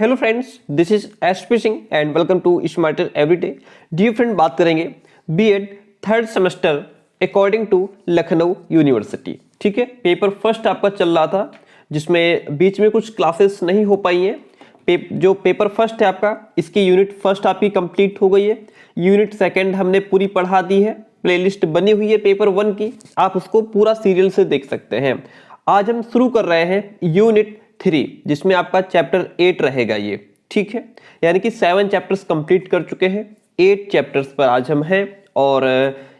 Hello friends, this is SP Singh and welcome to smarter everyday. Dear friend, बात करेंगे BEd third semester according to Lucknow university. ठीक है, paper first आपका चल रहा था जिसमें बीच में कुछ क्लासेस नहीं हो पाई हैं। जो पेपर फर्स्ट है आपका, इसकी यूनिट फर्स्ट आपकी कंप्लीट हो गई है। यूनिट सेकंड हमने पूरी पढ़ा दी है, प्लेलिस्ट बनी हुई है पेपर वन की, आप उसको पूरा सीरियल से देख सकते हैं। आज हम शुरू कर रहे हैं यूनिट 3 जिसमें आपका चैप्टर 8 रहेगा ये। ठीक है, यानी कि 7 चैप्टर्स कंप्लीट कर चुके हैं, 8 चैप्टर्स पर आज हम हैं। और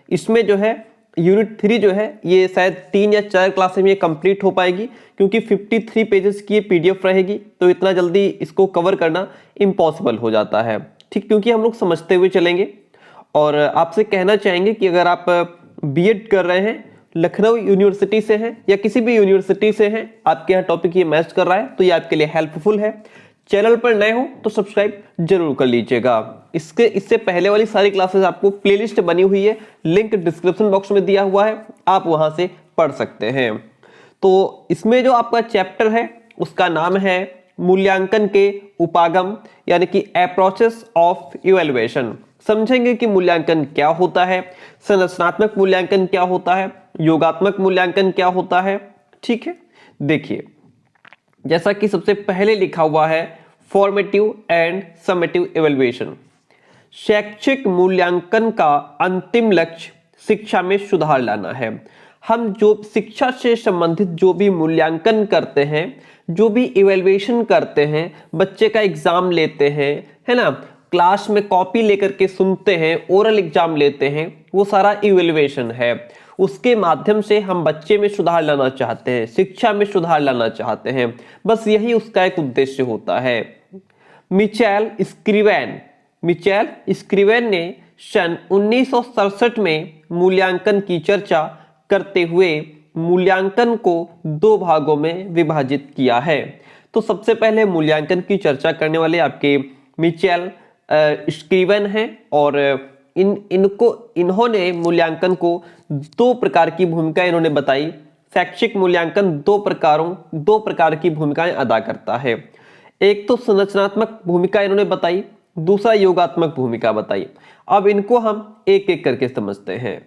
इसमें जो है यूनिट 3 जो है ये शायद 3 या 4 क्लासेस में ये कंप्लीट हो पाएगी, क्योंकि 53 पेजेस की ये पीडीएफ रहेगी, तो इतना जल्दी इसको कवर करना इम्पॉसिबल हो जाता है। ठीक, क्योंकि हम लोग समझते हुए चलेंगे। और आपसे कहना चाहेंगे कि अगर आप बीएड कर रहे हैं, लखनऊ यूनिवर्सिटी से हैं या किसी भी यूनिवर्सिटी से हैं, आपके यहाँ टॉपिक ये मैच कर रहा है तो ये आपके लिए हेल्पफुल है। चैनल पर नए हो तो सब्सक्राइब जरूर कर लीजिएगा। इससे पहले वाली सारी क्लासेस आपको प्लेलिस्ट बनी हुई है, लिंक डिस्क्रिप्शन बॉक्स में दिया हुआ है, आप वहां से पढ़ सकते हैं। तो इसमें जो आपका चैप्टर है उसका नाम है मूल्यांकन के उपागम, यानी कि अप्रोचेस ऑफ इवैल्यूएशन। समझेंगे कि मूल्यांकन क्या होता है, संरचनात्मक मूल्यांकन क्या होता है, योगात्मक मूल्यांकन क्या होता है। ठीक है, देखिए जैसा कि सबसे पहले लिखा हुआ है फॉर्मेटिव एंड समेटिव इवैल्यूएशन। शैक्षिक मूल्यांकन का अंतिम लक्ष्य शिक्षा में सुधार लाना है। हम जो शिक्षा से संबंधित जो भी मूल्यांकन करते हैं, जो भी इवैल्यूएशन करते हैं, बच्चे का एग्जाम लेते हैं, है ना, क्लास में कॉपी लेकर के सुनते हैं, ओरल एग्जाम लेते हैं, वो सारा इवैल्यूएशन है। उसके माध्यम से हम बच्चे में सुधार लाना चाहते हैं, शिक्षा में सुधार लाना चाहते हैं, बस यही उसका एक उद्देश्य होता है। मिचेल स्क्रीवेन ने सन 1967 में मूल्यांकन की चर्चा करते हुए मूल्यांकन को 2 भागों में विभाजित किया है। तो सबसे पहले मूल्यांकन की चर्चा करने वाले आपके मिचेल स्क्रीवेन हैं, और इन्होंने मूल्यांकन को 2 प्रकार की भूमिका इन्होंने बताई। शैक्षिक मूल्यांकन 2 प्रकार की भूमिकाएं अदा करता है। एक तो संरचनात्मक भूमिका इन्होंने बताई, दूसरा योगात्मक भूमिका बताई। अब इनको हम एक एक करके समझते हैं।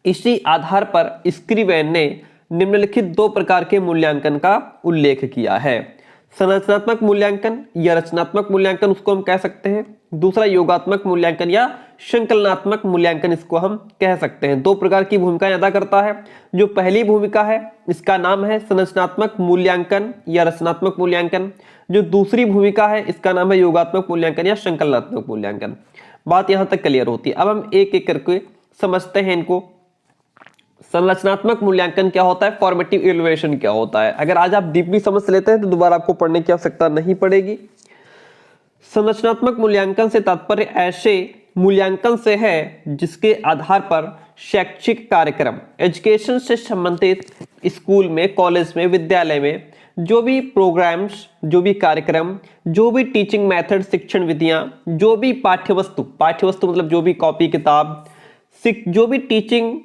इसी आधार पर स्क्रीवेन ने निम्नलिखित 2 प्रकार के मूल्यांकन का उल्लेख किया है। संरचनात्मक मूल्यांकन या रचनात्मक मूल्यांकन उसको हम कह सकते हैं, दूसरा योगात्मक मूल्यांकन या संकलनात्मक मूल्यांकन इसको हम कह सकते हैं। 2 प्रकार की भूमिकाएं अदा करता है। जो पहली भूमिका है इसका नाम है संरचनात्मक मूल्यांकन या रचनात्मक मूल्यांकन। जो दूसरी भूमिका है इसका नाम है योगात्मक मूल्यांकन या संकलनात्मक मूल्यांकन। बात यहां तक क्लियर होती है। अब हम एक एक करके समझते हैं इनको। संरचनात्मक मूल्यांकन क्या होता है, फॉर्मेटिव इवैल्यूएशन क्या होता है। अगर आज आप डीपली समझ लेते हैं तो दोबारा आपको पढ़ने की आवश्यकता नहीं पड़ेगी। संरचनात्मक मूल्यांकन से तात्पर्य ऐसे मूल्यांकन से है जिसके आधार पर शैक्षिक कार्यक्रम, एजुकेशन से संबंधित स्कूल में, कॉलेज में, विद्यालय में जो भी प्रोग्राम्स, जो भी कार्यक्रम, जो भी टीचिंग मेथड, शिक्षण विधियां, जो भी पाठ्यवस्तु मतलब जो भी कॉपी किताब, जो भी टीचिंग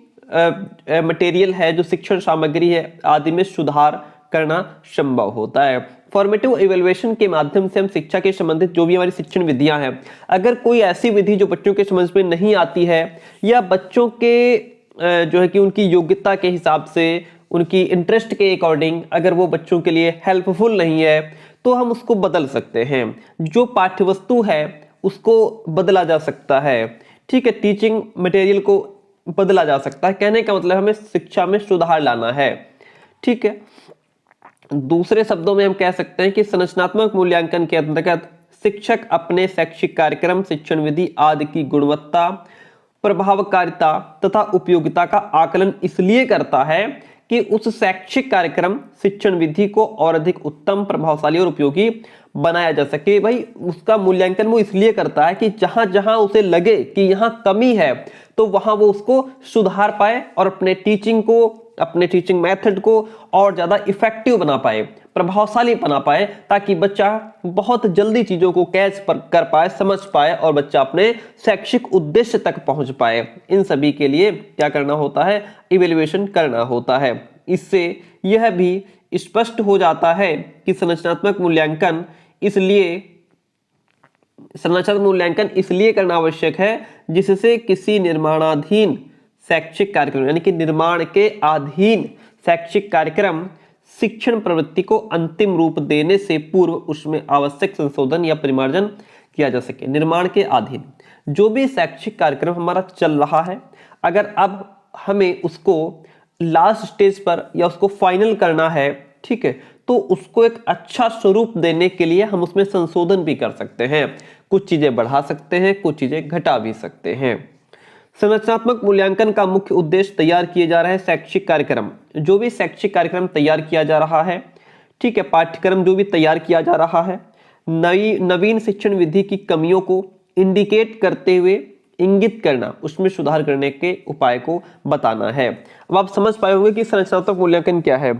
मटेरियल है, जो शिक्षण सामग्री है आदि में सुधार करना संभव होता है। फॉर्मेटिव इवैल्यूएशन के माध्यम से हम शिक्षा के संबंधित जो भी हमारी शिक्षण विधियां हैं, अगर कोई ऐसी विधि जो बच्चों के समझ में नहीं आती है या बच्चों के जो है कि उनकी योग्यता के हिसाब से, उनकी इंटरेस्ट के अकॉर्डिंग अगर वो बच्चों के लिए हेल्पफुल नहीं है, तो हम उसको बदल सकते हैं। जो पाठ्यवस्तु है उसको बदला जा सकता है। ठीक है, टीचिंग मटेरियल को बदला जा सकता है। कहने का मतलब हमें शिक्षा में सुधार लाना है। ठीक है, दूसरे शब्दों में हम कह सकते हैं कि संरचनात्मक मूल्यांकन के अंतर्गत शिक्षक अपने शैक्षिक कार्यक्रम, शिक्षण विधि आदि की गुणवत्ता, प्रभावकारिता तथा उपयोगिता का आकलन इसलिए करता है कि उस शैक्षिक कार्यक्रम, शिक्षण विधि को और अधिक उत्तम, प्रभावशाली और उपयोगी बनाया जा सके। भाई उसका मूल्यांकन वो इसलिए करता है कि जहां जहां उसे लगे कि यहां कमी है तो वहां वो उसको सुधार पाए और अपने टीचिंग मेथड को और ज्यादा इफेक्टिव बना पाए, प्रभावशाली बना पाए, ताकि बच्चा बहुत जल्दी चीजों को कैच कर पाए, समझ पाए और बच्चा अपने शैक्षिक उद्देश्य तक पहुंच पाए। इन सभी के लिए क्या करना होता है, इवैल्यूएशन करना होता है। इससे यह भी स्पष्ट हो जाता है कि संरचनात्मक मूल्यांकन इसलिए संरचनात्मक मूल्यांकन इसलिए करना आवश्यक है जिससे किसी निर्माणाधीन शैक्षिक कार्यक्रम यानी कि निर्माण के अधीन शैक्षिक कार्यक्रम शिक्षण प्रवृत्ति को अंतिम रूप देने से पूर्व उसमें आवश्यक संशोधन या परिमार्जन किया जा सके। निर्माण के अधीन जो भी शैक्षिक कार्यक्रम हमारा चल रहा है, अगर अब हमें उसको लास्ट स्टेज पर या उसको फाइनल करना है, ठीक है, तो उसको एक अच्छा स्वरूप देने के लिए हम उसमें संशोधन भी कर सकते हैं। कुछ चीजें बढ़ा सकते हैं, कुछ चीजें घटा भी सकते हैं। संरचनात्मक मूल्यांकन का मुख्य उद्देश्य तैयार किए जा रहे शैक्षिक कार्यक्रम, जो भी शैक्षिक कार्यक्रम तैयार किया जा रहा है, ठीक है, पाठ्यक्रम जो भी तैयार किया जा रहा है, नवीन शिक्षण विधि की कमियों को इंडिकेट करते हुए इंगित करना, उसमें सुधार करने के उपाय को बताना है। अब आप समझ पाए होंगे कि संरचनात्मक मूल्यांकन क्या है।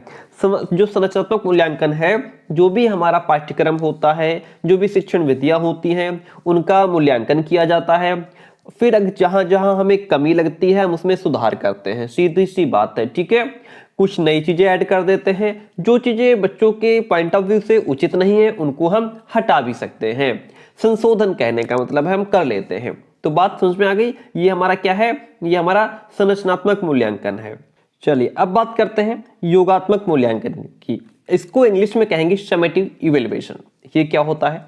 जो संरचनात्मक मूल्यांकन है, जो भी हमारा पाठ्यक्रम होता है, जो भी शिक्षण विधियां होती हैं, उनका मूल्यांकन किया जाता है। फिर जहां जहां हमें कमी लगती है हम उसमें सुधार करते हैं, सीधी सी बात है, ठीक है। कुछ नई चीजें ऐड कर देते हैं, जो चीजें बच्चों के पॉइंट ऑफ व्यू से उचित नहीं है उनको हम हटा भी सकते हैं। संशोधन कहने का मतलब है हम कर लेते हैं। तो बात समझ में आ गई, ये हमारा क्या है, ये हमारा संरचनात्मक मूल्यांकन है। चलिए अब बात करते हैं योगात्मक मूल्यांकन की। इसको इंग्लिश में कहेंगे समेटिव इवैल्यूएशन। ये क्या होता है?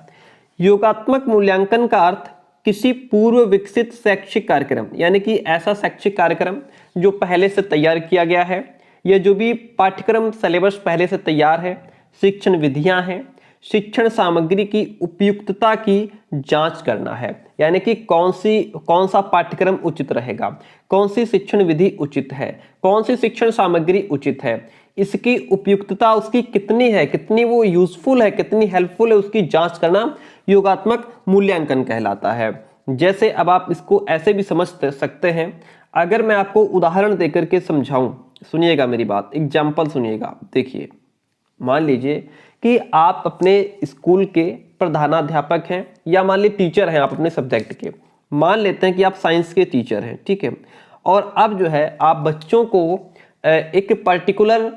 योगात्मक मूल्यांकन का अर्थ किसी पूर्व विकसित शैक्षिक कार्यक्रम, यानी कि ऐसा शैक्षिक कार्यक्रम जो पहले से तैयार किया गया है, या जो भी पाठ्यक्रम सिलेबस पहले से तैयार है, शिक्षण विधियां हैं, शिक्षण सामग्री की उपयुक्तता की जांच करना है, यानी कि कौन सा पाठ्यक्रम उचित रहेगा, कौन सी शिक्षण विधि उचित है, कौन सी शिक्षण सामग्री उचित है, इसकी उपयुक्तता उसकी कितनी है, कितनी वो यूजफुल है, कितनी हेल्पफुल है, उसकी जांच करना योगात्मक मूल्यांकन कहलाता है। जैसे अब आप इसको ऐसे भी समझ सकते हैं, अगर मैं आपको उदाहरण देकर के समझाऊं, सुनिएगा मेरी बात, एग्जाम्पल सुनिएगा। देखिए, मान लीजिए कि आप अपने स्कूल के प्रधानाध्यापक हैं, या मान लीजिए टीचर हैं आप अपने सब्जेक्ट के। मान लेते हैं कि आप साइंस के टीचर हैं, ठीक है, और अब जो है आप बच्चों को एक पर्टिकुलर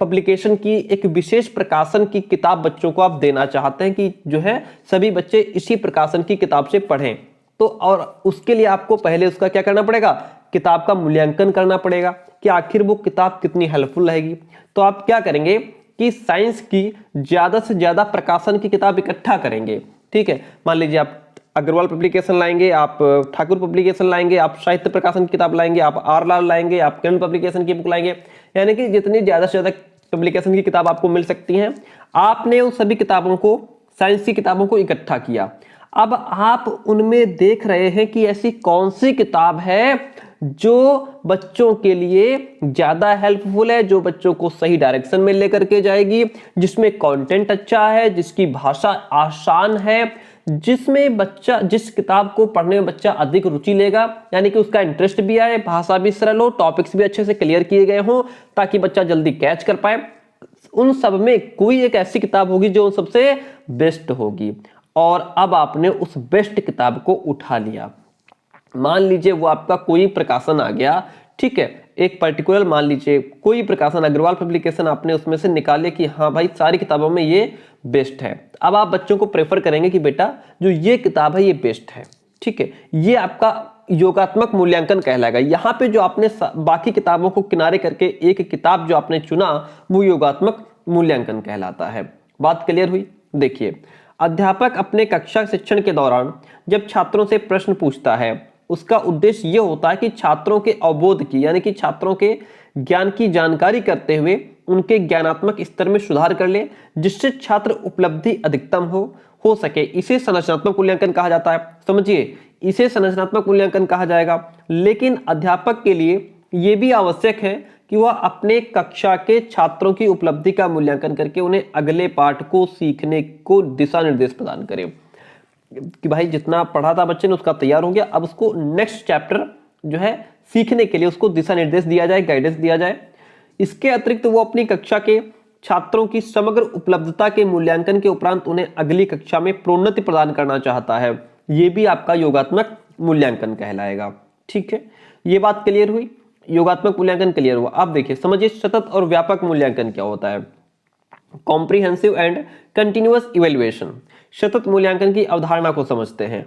पब्लिकेशन की, एक विशेष प्रकाशन की किताब बच्चों को आप देना चाहते हैं कि जो है सभी बच्चे इसी प्रकाशन की किताब से पढ़ें। तो और उसके लिए आपको पहले उसका क्या करना पड़ेगा, किताब का मूल्यांकन करना पड़ेगा कि आखिर वो किताब कितनी हेल्पफुल रहेगी। तो आप क्या करेंगे कि साइंस की ज्यादा से ज्यादा प्रकाशन की किताब इकट्ठा करेंगे, ठीक है। मान लीजिए आप अग्रवाल पब्लिकेशन लाएंगे, आप ठाकुर पब्लिकेशन लाएंगे, आप साहित्य प्रकाशन की किताब लाएंगे, आप आर लाल लाएंगे, आप किरण पब्लिकेशन की बुक लाएंगे, यानी कि जितनी ज्यादा से ज्यादा पब्लिकेशन की किताब आपको मिल सकती हैं, आपने उन सभी किताबों को, साइंस की किताबों को इकट्ठा किया। अब आप उनमें देख रहे हैं कि ऐसी कौन सी किताब है जो बच्चों के लिए ज्यादा हेल्पफुल है, जो बच्चों को सही डायरेक्शन में लेकर के जाएगी, जिसमें कंटेंट अच्छा है, जिसकी भाषा आसान है, जिसमें बच्चा, जिस किताब को पढ़ने में बच्चा अधिक रुचि लेगा, यानी कि उसका इंटरेस्ट भी आए, भाषा भी सरल हो, टॉपिक्स भी अच्छे से क्लियर किए गए हों ताकि बच्चा जल्दी कैच कर पाए। उन सब में कोई एक ऐसी किताब होगी जो सबसे बेस्ट होगी, और अब आपने उस बेस्ट किताब को उठा लिया। मान लीजिए वो आपका कोई प्रकाशन आ गया, ठीक है, एक पर्टिकुलर, मान लीजिए कोई प्रकाशन, अग्रवाल पब्लिकेशन, आपने उसमें से निकाले कि हाँ भाई सारी किताबों में ये बेस्ट है। अब आप बच्चों को प्रेफर करेंगे कि बेटा जो ये किताब है ये बेस्ट है, ठीक है, ये आपका योगात्मक मूल्यांकन कहलाएगा। यहाँ पे जो आपने बाकी किताबों को किनारे करके एक किताब जो आपने चुना वो योगात्मक मूल्यांकन कहलाता है। बात क्लियर हुई? देखिए, अध्यापक अपने कक्षा शिक्षण के दौरान जब छात्रों से प्रश्न पूछता है, उसका उद्देश्य यह होता है कि छात्रों के अवबोध की, यानी कि छात्रों के ज्ञान की जानकारी करते हुए उनके ज्ञानात्मक स्तर में सुधार कर ले, जिससे छात्र उपलब्धि अधिकतम हो सके। इसे संरचनात्मक मूल्यांकन कहा जाता है। समझिए, इसे संरचनात्मक मूल्यांकन कहा जाएगा। लेकिन अध्यापक के लिए यह भी आवश्यक है कि वह अपने कक्षा के छात्रों की उपलब्धि का मूल्यांकन करके उन्हें अगले पाठ को सीखने को दिशा निर्देश प्रदान करे, कि भाई जितना पढ़ा था बच्चे ने उसका तैयार हो गया, अब उसको नेक्स्ट चैप्टर जो है सीखने के लिए उसको दिशा निर्देश दिया जाए, गाइडेंस दिया जाए। इसके अतिरिक्त वो अपनी कक्षा के छात्रों की समग्र उपलब्धता के मूल्यांकन के उपरांत उन्हें अगली कक्षा में प्रोन्नति प्रदान करना चाहता है। ये भी आपका योगात्मक मूल्यांकन कहलाएगा, ठीक है। ये बात क्लियर हुई, योगात्मक मूल्यांकन क्लियर हुआ। अब देखिए, समझिए सतत और व्यापक मूल्यांकन क्या होता है। Comprehensive and continuous evaluation. सतत मूल्यांकन की अवधारणा को समझते हैं।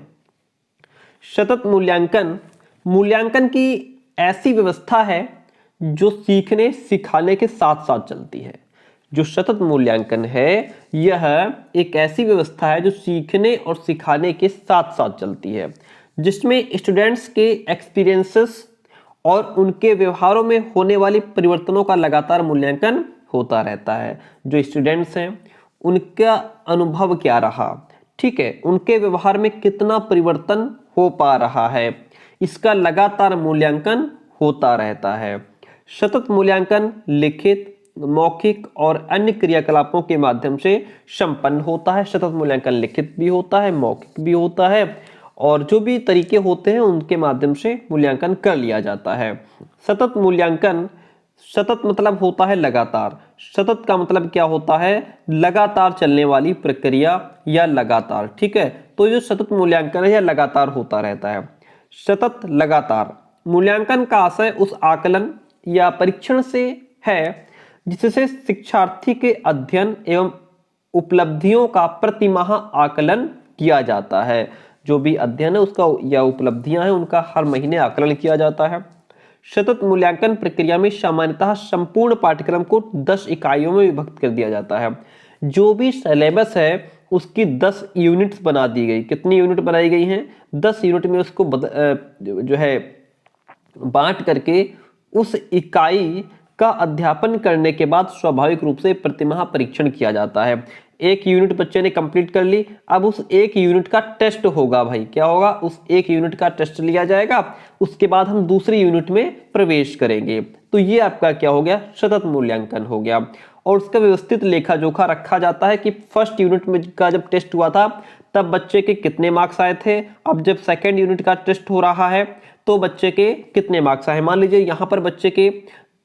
सतत मूल्यांकन मूल्यांकन की ऐसी व्यवस्था है जो सीखने सिखाने के साथ साथ चलती है। जो सतत मूल्यांकन है यह एक ऐसी व्यवस्था है जो सीखने और सिखाने के साथ साथ चलती है, जिसमें स्टूडेंट्स के एक्सपीरियंसेस और उनके व्यवहारों में होने वाली परिवर्तनों का लगातार मूल्यांकन होता रहता है। जो स्टूडेंट्स हैं उनका अनुभव क्या रहा, ठीक है, उनके व्यवहार में कितना परिवर्तन हो पा रहा है, इसका लगातार मूल्यांकन होता रहता है। सतत मूल्यांकन लिखित, मौखिक और अन्य क्रियाकलापों के माध्यम से संपन्न होता है। सतत मूल्यांकन लिखित भी होता है, मौखिक भी होता है, और जो भी तरीके होते हैं उनके माध्यम से मूल्यांकन कर लिया जाता है। सतत मूल्यांकन, सतत मतलब होता है लगातार। सतत का मतलब क्या होता है? लगातार चलने वाली प्रक्रिया या लगातार, ठीक है। तो जो सतत मूल्यांकन है यह लगातार होता रहता है। सतत लगातार मूल्यांकन का आशय उस आकलन या परीक्षण से है जिससे शिक्षार्थी के अध्ययन एवं उपलब्धियों का प्रतिमाह आकलन किया जाता है। जो भी अध्ययन है उसका या उपलब्धियां हैं उनका हर महीने आकलन किया जाता है। सतत मूल्यांकन प्रक्रिया में सामान्यतः संपूर्ण पाठ्यक्रम को 10 इकाइयों में विभक्त कर दिया जाता है। जो भी सिलेबस है उसकी 10 यूनिट्स बना दी गई। कितनी यूनिट बनाई गई हैं? 10 यूनिट में उसको जो है बांट करके उस इकाई का अध्यापन करने के बाद स्वाभाविक रूप से प्रतिमाह परीक्षण किया जाता है। एक यूनिट बच्चे ने कंप्लीट कर ली, अब उस एक यूनिट का टेस्ट होगा भाई। क्या होगा? उस एक यूनिट का टेस्ट लिया जाएगा, उसके बाद हम दूसरी यूनिट में प्रवेश करेंगे। तो ये आपका क्या हो गया? सतत मूल्यांकन हो गया। और उसका व्यवस्थित लेखा जोखा रखा जाता है कि फर्स्ट यूनिट में का जब टेस्ट हुआ था तब बच्चे के कितने मार्क्स आए थे, अब जब सेकेंड यूनिट का टेस्ट हो रहा है तो बच्चे के कितने मार्क्स आए। मान लीजिए यहाँ पर बच्चे के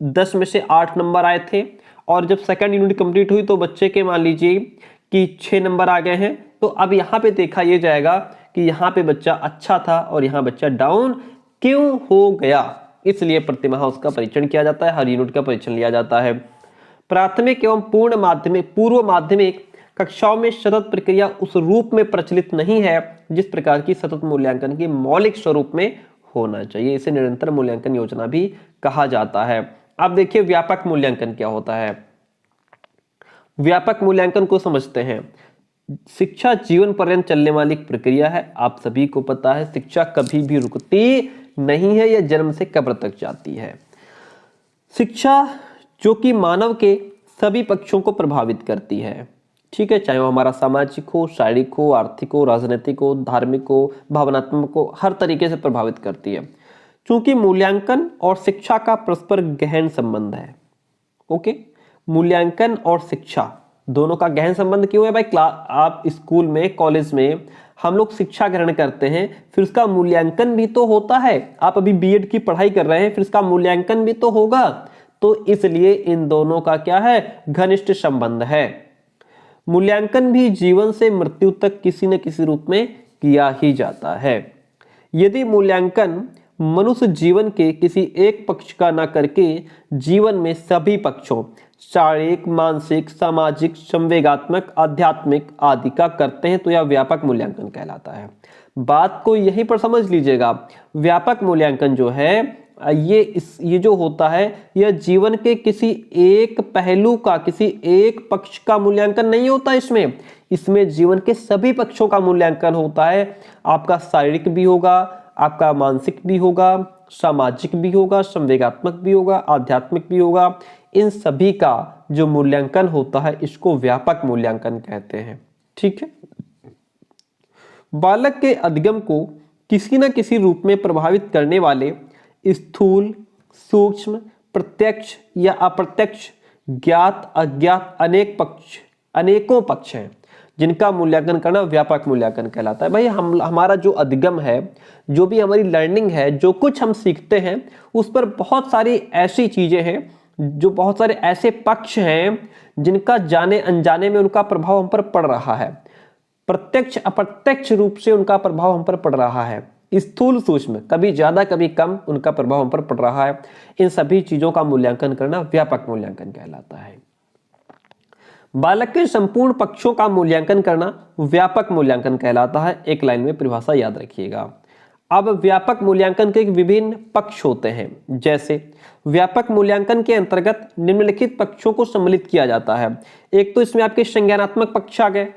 10 में से 8 नंबर आए थे, और जब सेकंड यूनिट कंप्लीट हुई तो बच्चे के मान लीजिए कि 6 नंबर आ गए हैं। तो अब यहाँ पे देखा ये जाएगा कि यहाँ पे बच्चा अच्छा था और यहाँ बच्चा डाउन क्यों हो गया, इसलिए प्रतिमाह उसका परीक्षण किया जाता है, हर यूनिट का परीक्षण लिया जाता है। प्राथमिक एवं पूर्व माध्यमिक कक्षाओं में सतत प्रक्रिया उस रूप में प्रचलित नहीं है जिस प्रकार की सतत मूल्यांकन की मौलिक स्वरूप में होना चाहिए। इसे निरंतर मूल्यांकन योजना भी कहा जाता है। अब देखिए व्यापक मूल्यांकन क्या होता है। व्यापक मूल्यांकन को समझते हैं। शिक्षा जीवन पर्यंत चलने वाली एक प्रक्रिया है। आप सभी को पता है शिक्षा कभी भी रुकती नहीं है, यह जन्म से कब्र तक जाती है। शिक्षा जो कि मानव के सभी पक्षों को प्रभावित करती है, ठीक है, चाहे वो हमारा सामाजिक हो, शारीरिक हो, आर्थिक हो, राजनीतिक हो, धार्मिक हो, भावनात्मक हो, हर तरीके से प्रभावित करती है। क्योंकि मूल्यांकन और शिक्षा का परस्पर गहन संबंध है। ओके, मूल्यांकन और शिक्षा दोनों का गहन संबंध क्यों है भाई? आप स्कूल में, कॉलेज में हम लोग शिक्षा ग्रहण करते हैं, फिर उसका मूल्यांकन भी तो होता है। आप अभी बीएड की पढ़ाई कर रहे हैं, फिर इसका मूल्यांकन भी तो होगा। तो इसलिए इन दोनों का क्या है? घनिष्ठ संबंध है। मूल्यांकन भी जीवन से मृत्यु तक किसी न किसी रूप में किया ही जाता है। यदि मूल्यांकन मनुष्य जीवन के किसी एक पक्ष का न करके जीवन में सभी पक्षों, शारीरिक, मानसिक, सामाजिक, संवेगात्मक, आध्यात्मिक आदि का करते हैं तो यह व्यापक मूल्यांकन कहलाता है। बात को यहीं पर समझ लीजिएगा। व्यापक मूल्यांकन जो है ये जो होता है यह जीवन के किसी एक पहलू का, किसी एक पक्ष का मूल्यांकन नहीं होता। इसमें जीवन के सभी पक्षों का मूल्यांकन होता है। आपका शारीरिक भी होगा, आपका मानसिक भी होगा, सामाजिक भी होगा, संवेगात्मक भी होगा, आध्यात्मिक भी होगा। इन सभी का जो मूल्यांकन होता है इसको व्यापक मूल्यांकन कहते हैं, ठीक है। बालक के अधिगम को किसी न किसी रूप में प्रभावित करने वाले स्थूल, सूक्ष्म, प्रत्यक्ष या अप्रत्यक्ष, ज्ञात, अज्ञात अनेकों पक्ष हैं जिनका मूल्यांकन करना व्यापक मूल्यांकन कहलाता है। भाई हमारा जो अधिगम है, जो भी हमारी लर्निंग है, जो कुछ हम सीखते हैं उस पर बहुत सारी ऐसी चीजें हैं, जो बहुत सारे ऐसे पक्ष हैं जिनका जाने अनजाने में उनका प्रभाव हम पर पड़ रहा है। प्रत्यक्ष अप्रत्यक्ष रूप से उनका प्रभाव हम पर पड़ रहा है। स्थूल, सूक्ष्म, कभी ज्यादा कभी कम उनका प्रभाव हम पर पड़ रहा है। इन सभी चीजों का मूल्यांकन करना व्यापक मूल्यांकन कहलाता है। बालक के संपूर्ण पक्षों का मूल्यांकन करना व्यापक मूल्यांकन कहलाता है। एक लाइन में परिभाषा याद रखिएगा। अब व्यापक मूल्यांकन के विभिन्न पक्ष होते हैं। जैसे व्यापक मूल्यांकन के अंतर्गत निम्नलिखित पक्षों को सम्मिलित किया जाता है। एक तो इसमें आपके संज्ञानात्मक पक्ष आ गए,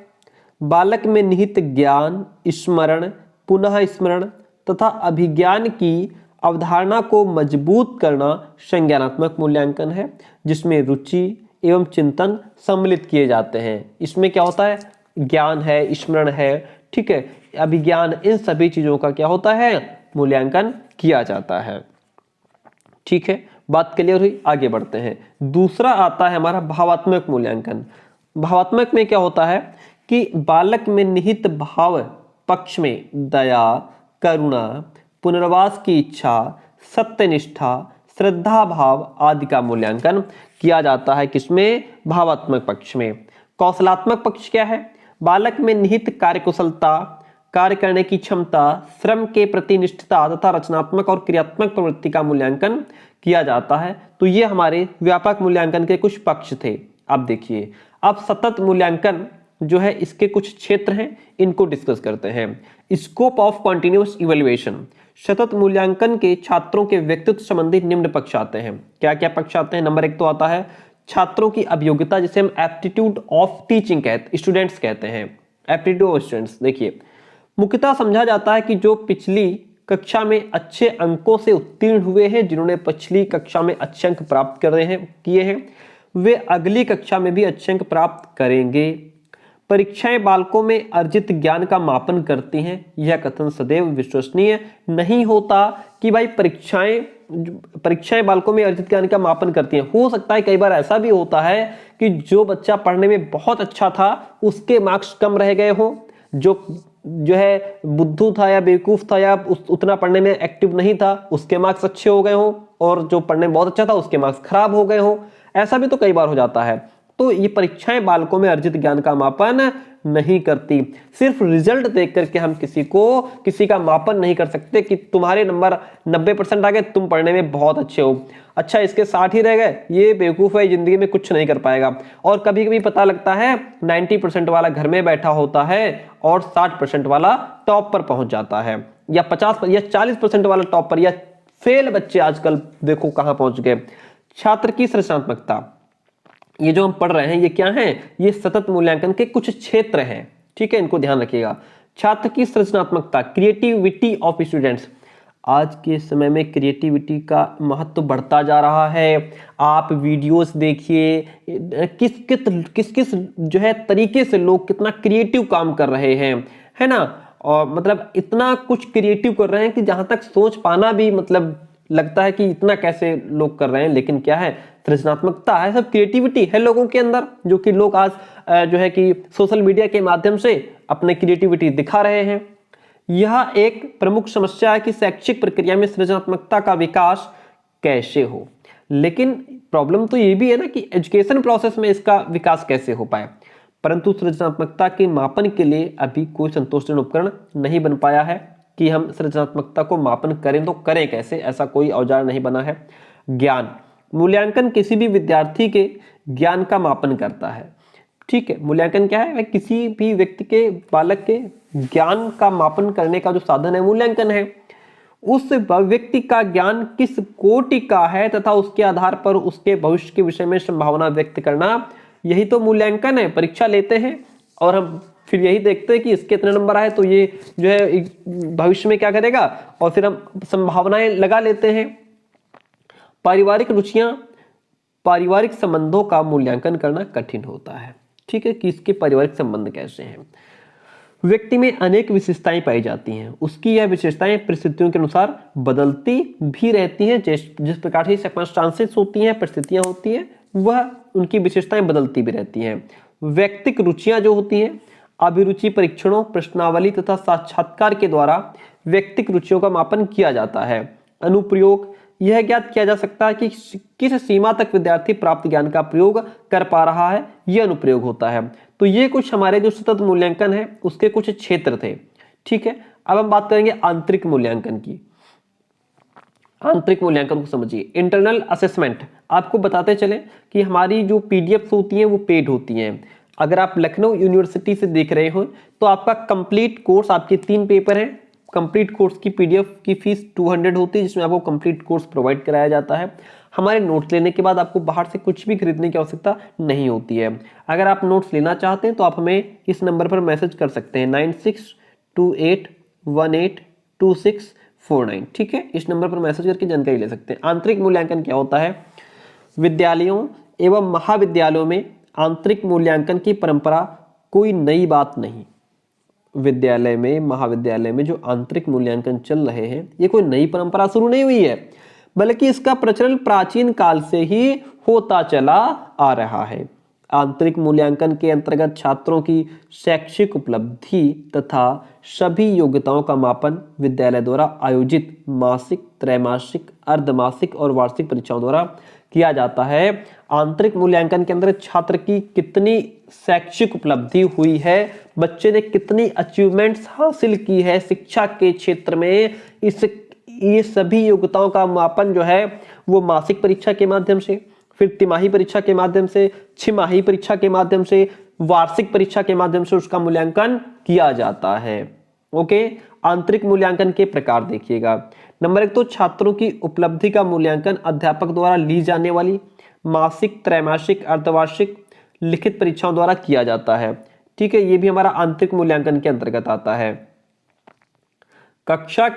बालक में निहित ज्ञान, स्मरण, पुनः स्मरण तथा अभिज्ञान की अवधारणा को मजबूत करना संज्ञानात्मक मूल्यांकन है, जिसमें रुचि एवं चिंतन सम्मिलित किए जाते हैं। इसमें क्या होता है, ज्ञान है, स्मरण है, ठीक है, अभिज्ञान, इन सभी चीजों का क्या होता है, मूल्यांकन किया जाता है। ठीक है, बात क्लियर हुई, आगे बढ़ते हैं। दूसरा आता है हमारा भावात्मक मूल्यांकन। भावात्मक में क्या होता है कि बालक में निहित भाव पक्ष में दया, करुणा, पुनर्वास की इच्छा, सत्यनिष्ठा, श्रद्धा भाव आदि का मूल्यांकन किया जाता है। किसमें, भावात्मक पक्ष में। कौशलात्मक पक्ष क्या है, बालक में निहित कार्यकुशलता, कार्य करने की क्षमता, श्रम के प्रति निष्ठता तथा रचनात्मक और क्रियात्मक प्रवृत्ति का मूल्यांकन किया जाता है। तो ये हमारे व्यापक मूल्यांकन के कुछ पक्ष थे। अब देखिए, अब सतत मूल्यांकन जो है इसके कुछ क्षेत्र हैं, इनको डिस्कस करते हैं। Scope of continuous evaluation. सतत मूल्यांकन के छात्रों के व्यक्तित्व संबंधी निम्न पक्ष आते हैं। क्या क्या पक्ष आते हैं? नंबर 1 तो आता है छात्रों की अभियोग्यता, जिसे हम एप्टीट्यूड ऑफ टीचिंग स्टूडेंट्स कहते हैं। एप्टीट्यूड ऑफ स्टूडेंट्स, देखिए मुख्यतः समझा जाता है कि जो पिछली कक्षा में अच्छे अंकों से उत्तीर्ण हुए हैं, जिन्होंने पिछली कक्षा में अच्छे अंक प्राप्त कर रहे हैं किए हैं, वे अगली कक्षा में भी अच्छे अंक प्राप्त करेंगे। परीक्षाएं बालकों में अर्जित ज्ञान का मापन करती हैं। यह कथन सदैव विश्वसनीय नहीं होता कि भाई परीक्षाएं बालकों में अर्जित ज्ञान का मापन करती हैं। हो सकता है कई बार ऐसा भी होता है कि जो बच्चा पढ़ने में बहुत अच्छा था उसके मार्क्स कम रह गए हो, जो है बुद्धू था या बेवकूफ था या उतना पढ़ने में एक्टिव नहीं था उसके मार्क्स अच्छे हो गए हो, और जो पढ़ने में बहुत अच्छा था उसके मार्क्स खराब हो गए हो। ऐसा भी तो कई बार हो जाता है। तो ये परीक्षाएं बालकों में अर्जित ज्ञान का मापन नहीं करती। सिर्फ रिजल्ट देख करके हम किसी का मापन नहीं कर सकते कि तुम्हारे नंबर 90% आ गए, तुम पढ़ने में बहुत अच्छे हो, अच्छा इसके 60 ही रह गए, ये बेवकूफ है, जिंदगी में कुछ नहीं कर पाएगा। और कभी कभी पता लगता है 90% वाला घर में बैठा होता है और 60% वाला टॉप पर पहुंच जाता है, या 50 या 40% वाला टॉप पर, या फेल बच्चे आजकल देखो कहां पहुंच गए। छात्र की सृजनात्मकता, ये जो हम पढ़ रहे हैं ये क्या है, ये सतत मूल्यांकन के कुछ क्षेत्र हैं। ठीक है, इनको ध्यान रखिएगा। छात्र की सृजनात्मकता, क्रिएटिविटी ऑफ स्टूडेंट्स। आज के समय में क्रिएटिविटी का महत्व बढ़ता जा रहा है। आप वीडियोस देखिए, किस जो है तरीके से लोग कितना क्रिएटिव काम कर रहे हैं, है ना। और मतलब इतना कुछ क्रिएटिव कर रहे हैं कि जहां तक सोच पाना भी मतलब लगता है कि इतना कैसे लोग कर रहे हैं। लेकिन क्या है, सृजनात्मकता है, सब क्रिएटिविटी है लोगों के अंदर, जो कि लोग आज जो है कि सोशल मीडिया के माध्यम से अपने क्रिएटिविटी दिखा रहे हैं। यह एक प्रमुख समस्या है कि शैक्षिक प्रक्रिया में सृजनात्मकता का विकास कैसे हो। लेकिन प्रॉब्लम तो ये भी है ना कि एजुकेशन प्रोसेस में इसका विकास कैसे हो पाए। परंतु सृजनात्मकता के मापन के लिए अभी कोई संतोषजनक उपकरण नहीं बन पाया है कि हम सृजनात्मकता को मापन करें तो करें कैसे, ऐसा कोई औजार नहीं बना है। ज्ञान मूल्यांकन किसी भी विद्यार्थी के ज्ञान का मापन करता है। ठीक है, मूल्यांकन क्या है, किसी भी व्यक्ति के, बालक के ज्ञान का मापन करने का जो साधन है मूल्यांकन है। उस व्यक्ति का ज्ञान किस कोटि का है तथा उसके आधार पर उसके भविष्य के विषय में संभावना व्यक्त करना, यही तो मूल्यांकन है। परीक्षा लेते हैं और हम फिर यही देखते हैं कि इसके इतने नंबर आए तो ये जो है भविष्य में क्या करेगा, और फिर हम संभावनाएं लगा लेते हैं। पारिवारिक रुचियां, पारिवारिक संबंधों का मूल्यांकन करना कठिन होता है। ठीक है, कि इसके पारिवारिक संबंध कैसे हैं। व्यक्ति में अनेक विशेषताएं पाई जाती हैं, उसकी यह विशेषताएं परिस्थितियों के अनुसार बदलती भी रहती हैं। जिस प्रकार से सर्कमस्टांसेस होती हैं, परिस्थितियां होती हैं, वह उनकी विशेषताएं बदलती भी रहती हैं। व्यक्तिगत रुचियां जो होती हैं, अभिरुचि परीक्षणों, प्रश्नावली तथा साक्षात्कार के द्वारा व्यक्तिगत रुचियों का मापन किया जाता है। अनुप्रयोग, यह ज्ञात किया जा सकता है कि किस सीमा तक विद्यार्थी प्राप्त ज्ञान का प्रयोग कर पा रहा है, यह अनुप्रयोग होता है। तो ये कुछ हमारे जो सतत मूल्यांकन है उसके कुछ क्षेत्र थे। ठीक है, अब हम बात करेंगे आंतरिक मूल्यांकन की। आंतरिक मूल्यांकन को समझिए। इंटरनल असेसमेंट, आपको बताते चले कि हमारी जो पीडीएफ होती हैं वो पेड होती हैं। अगर आप लखनऊ यूनिवर्सिटी से देख रहे हो तो आपका कंप्लीट कोर्स, आपके 3 पेपर हैं, कंप्लीट कोर्स की पीडीएफ की फीस 200 होती है, जिसमें आपको कंप्लीट कोर्स प्रोवाइड कराया जाता है। हमारे नोट्स लेने के बाद आपको बाहर से कुछ भी खरीदने की आवश्यकता नहीं होती है। अगर आप नोट्स लेना चाहते हैं तो आप हमें इस नंबर पर मैसेज कर सकते हैं 9628182649। ठीक है, इस नंबर पर मैसेज करके जानकारी ले सकते हैं। आंतरिक मूल्यांकन क्या होता है? विद्यालयों एवं महाविद्यालयों में आंतरिक मूल्यांकन की परंपरा कोई नई बात नहीं। विद्यालय में, महाविद्यालय में जो आंतरिक मूल्यांकन चल रहे हैं ये कोई नई परंपरा शुरू नहीं हुई है, बल्कि इसका प्रचलन प्राचीन काल से ही होता चला आ रहा है। आंतरिक मूल्यांकन के अंतर्गत छात्रों की शैक्षिक उपलब्धि तथा सभी योग्यताओं का मापन विद्यालय द्वारा आयोजित मासिक, त्रैमासिक, अर्धमासिक और वार्षिक परीक्षाओं द्वारा किया जाता है। आंतरिक मूल्यांकन के अंदर छात्र की कितनी शैक्षिक उपलब्धि हुई है, बच्चे ने कितनी अचीवमेंट्स हासिल की है शिक्षा के क्षेत्र में, ये सभी योग्यताओं का मापन जो है वो मासिक परीक्षा के माध्यम से, फिर तिमाही परीक्षा के माध्यम से, छिमाही परीक्षा के माध्यम से, वार्षिक परीक्षा के माध्यम से उसका मूल्यांकन किया जाता है। ओके, आंतरिक मूल्यांकन के प्रकार देखिएगा। नंबर 1 तो छात्रों की उपलब्धि का मूल्यांकन अध्यापक द्वारा ली जाने वाली मासिक, त्रैमासिक, अर्धवार्षिक लिखित परीक्षाओं द्वारा किया जाता है। ठीक है, ये भी हमारा आंतरिक मूल्यांकन के अंतर्गत आता है। कक्षा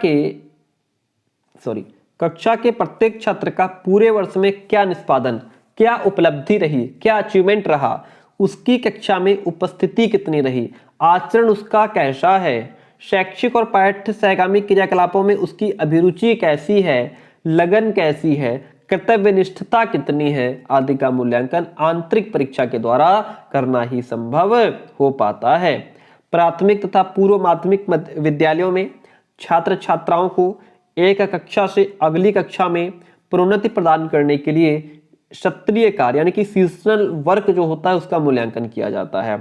के प्रत्येक छात्र का पूरे वर्ष में क्या निष्पादन, क्या उपलब्धि रही, क्या अचीवमेंट रहा, उसकी कक्षा में उपस्थिति कितनी रही, आचरण उसका कैसा है, शैक्षिक और पाठ्य सहगामी क्रियाकलापों में उसकी अभिरुचि कैसी है, लगन कैसी है, कर्तव्यनिष्ठता कितनी है आदि का मूल्यांकन आंतरिक परीक्षा के द्वारा करना ही संभव हो पाता है। प्राथमिक तथा पूर्व माध्यमिक विद्यालयों में छात्र छात्राओं को एक कक्षा से अगली कक्षा में प्रोन्नति प्रदान करने के लिए सत्रीय कार्य यानी कि सीजनल वर्क जो होता है उसका मूल्यांकन किया जाता है।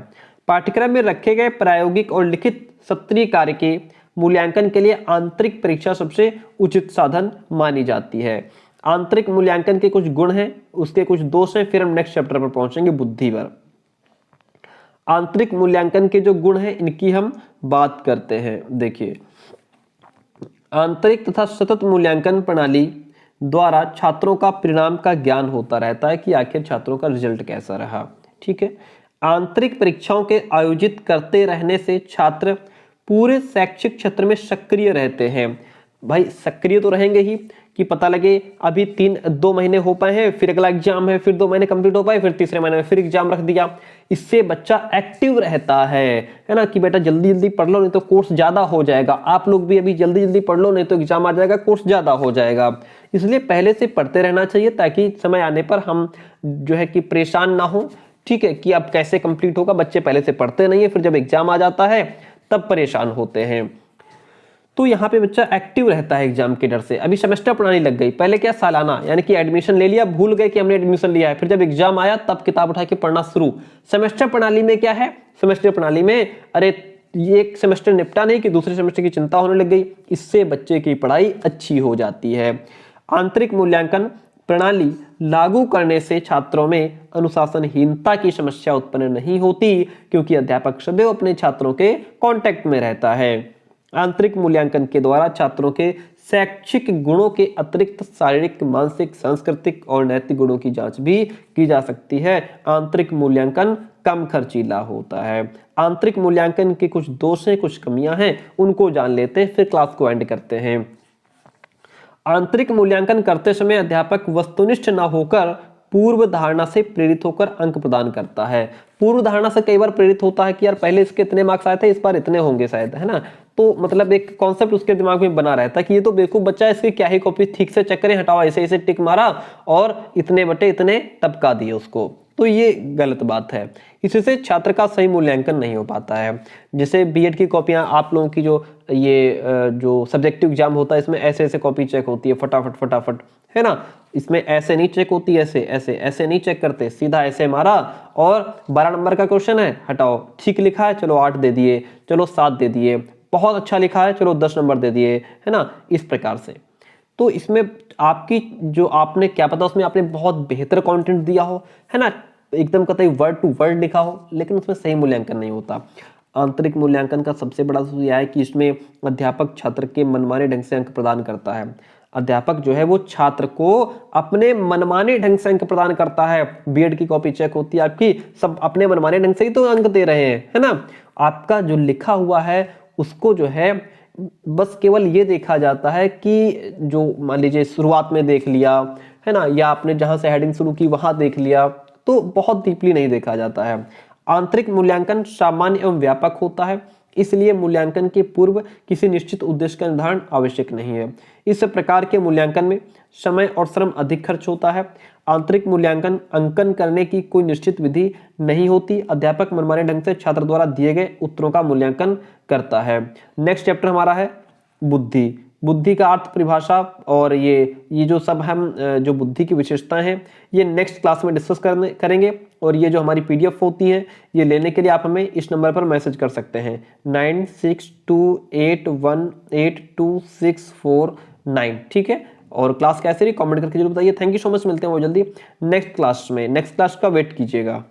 पाठ्यक्रम में रखे गए प्रायोगिक और लिखित सत्रीय कार्य के मूल्यांकन के लिए आंतरिक परीक्षा सबसे उचित साधन मानी जाती है। आंतरिक मूल्यांकन के कुछ गुण हैं, उसके कुछ दोष हैं, फिर हम नेक्स्ट चैप्टर पर पहुंचेंगे बुद्धि पर। आंतरिक मूल्यांकन के जो गुण हैं इनकी हम बात करते हैं। देखिए, आंतरिक तथा सतत मूल्यांकन प्रणाली द्वारा छात्रों का परिणाम का ज्ञान होता रहता है कि आखिर छात्रों का रिजल्ट कैसा रहा। ठीक है, आंतरिक परीक्षाओं के आयोजित करते रहने से छात्र पूरे शैक्षिक क्षेत्र में सक्रिय रहते हैं। भाई सक्रिय तो रहेंगे ही कि पता लगे अभी 2 महीने हो पाए हैं, फिर अगला एग्जाम है, फिर 2 महीने कंप्लीट हो पाए, फिर तीसरे महीने में फिर एग्जाम रख दिया। इससे बच्चा एक्टिव रहता है ना, कि बेटा जल्दी जल्दी पढ़ लो नहीं तो कोर्स ज्यादा हो जाएगा। आप लोग भी अभी जल्दी जल्दी पढ़ लो नहीं तो एग्जाम आ जाएगा, कोर्स ज्यादा हो जाएगा। इसलिए पहले से पढ़ते रहना चाहिए ताकि समय आने पर हम जो है कि परेशान ना हो। ठीक है, कि अब कैसे कंप्लीट होगा, बच्चे पहले से पढ़ते नहीं है, फिर जब एग्जाम आ जाता है तब परेशान होते हैं। तो यहाँ पे बच्चा एक्टिव रहता है एग्जाम के डर से। अभी सेमेस्टर प्रणाली लग गई, पहले क्या सालाना यानी कि एडमिशन ले लिया, भूल गए कि हमने एडमिशन लिया है, फिर जब एग्जाम आया तब किताब उठा के पढ़ना शुरू। सेमेस्टर प्रणाली में क्या है, सेमेस्टर प्रणाली में अरे ये एक सेमेस्टर निपटा नहीं कि दूसरे सेमेस्टर की चिंता होने लग गई। इससे बच्चे की पढ़ाई अच्छी हो जाती है। आंतरिक मूल्यांकन प्रणाली लागू करने से छात्रों में अनुशासनहीनता की समस्या उत्पन्न नहीं होती, क्योंकि अध्यापक सदैव अपने छात्रों के कांटेक्ट में रहता है। आंतरिक मूल्यांकन के द्वारा छात्रों के शैक्षिक गुणों के अतिरिक्त शारीरिक, मानसिक, सांस्कृतिक और नैतिक गुणों की जांच भी की जा सकती है। आंतरिक मूल्यांकन कम खर्चीला होता है। आंतरिक मूल्यांकन के कुछ दोष हैं, कुछ कमियां हैं, उनको जान लेते हैं, फिर क्लास को एंड करते हैं। आंतरिक मूल्यांकन करते समय अध्यापक वस्तुनिष्ठ न होकर पूर्व धारणा से प्रेरित होकर अंक प्रदान करता है। पूर्व धारणा से कई बार प्रेरित होता है कि यार पहले इसके इतने मार्क्स आए थे, इस बार इतने होंगे शायद, है ना। तो मतलब एक कॉन्सेप्ट उसके दिमाग में बना रहता है कि ये तो बेवकूफ बच्चा है, इसकी क्या ही कॉपी ठीक से चेक करें, हटाओ, ऐसे ऐसे टिक मारा और इतने बटे इतने टपका दिए उसको। तो ये गलत बात है, इससे छात्र का सही मूल्यांकन नहीं हो पाता है। जैसे बीएड की कॉपियां आप लोगों की जो सब्जेक्टिव एग्जाम होता है इसमें ऐसे ऐसे कॉपी चेक होती है फटाफट फटाफट, है ना। इसमें ऐसे नहीं चेक होती, ऐसे ऐसे ऐसे नहीं चेक करते, सीधा ऐसे मारा और 12 नंबर का क्वेश्चन है, हटाओ, ठीक लिखा है चलो 8 दे दिए, चलो 7 दे दिए, बहुत अच्छा लिखा है चलो 10 नंबर दे दिए, है ना, इस प्रकार से। तो इसमें आपकी जो आपने क्या पता उसमें आपने बहुत बेहतर कंटेंट दिया हो, है ना, एकदम कतई वर्ड टू वर्ड लिखा हो, लेकिन उसमें सही मूल्यांकन नहीं होता। आंतरिक मूल्यांकन का सबसे बड़ा सूत्र यह है कि इसमें अध्यापक छात्र के मनमाने ढंग से अंक प्रदान करता है। अध्यापक जो है वो छात्र को अपने मनमाने ढंग से अंक प्रदान करता है। बीएड की कॉपी चेक होती है आपकी, सब अपने मनमाने ढंग से ही तो अंक दे रहे हैं, है ना। आपका जो लिखा हुआ है उसको जो है बस केवल ये देखा जाता है कि जो मान लीजिए शुरुआत में देख लिया, है ना, या आपने जहां से हेडिंग शुरू की वहां देख लिया, तो बहुत डीपली नहीं देखा जाता है। आंतरिक मूल्यांकन सामान्य एवं व्यापक होता है, इसलिए मूल्यांकन के पूर्व किसी निश्चित उद्देश्य का निर्धारण आवश्यक नहीं है। इस प्रकार के मूल्यांकन में समय और श्रम अधिक खर्च होता है। आंतरिक मूल्यांकन अंकन करने की कोई निश्चित विधि नहीं होती। अध्यापक मनमाने ढंग से छात्र द्वारा दिए गए उत्तरों का मूल्यांकन करता है। नेक्स्ट चैप्टर हमारा है बुद्धि। बुद्धि का अर्थ, परिभाषा और ये जो सब हम जो बुद्धि की विशेषताएं हैं ये नेक्स्ट क्लास में डिस्कस करेंगे। और ये जो हमारी पीडीएफ होती है ये लेने के लिए आप हमें इस नंबर पर मैसेज कर सकते हैं 9628182649, ठीक है। और क्लास कैसे रही कमेंट करके जरूर बताइए। थैंक यू सो मच, मिलते हैं वो जल्दी नेक्स्ट क्लास में। नेक्स्ट क्लास का वेट कीजिएगा।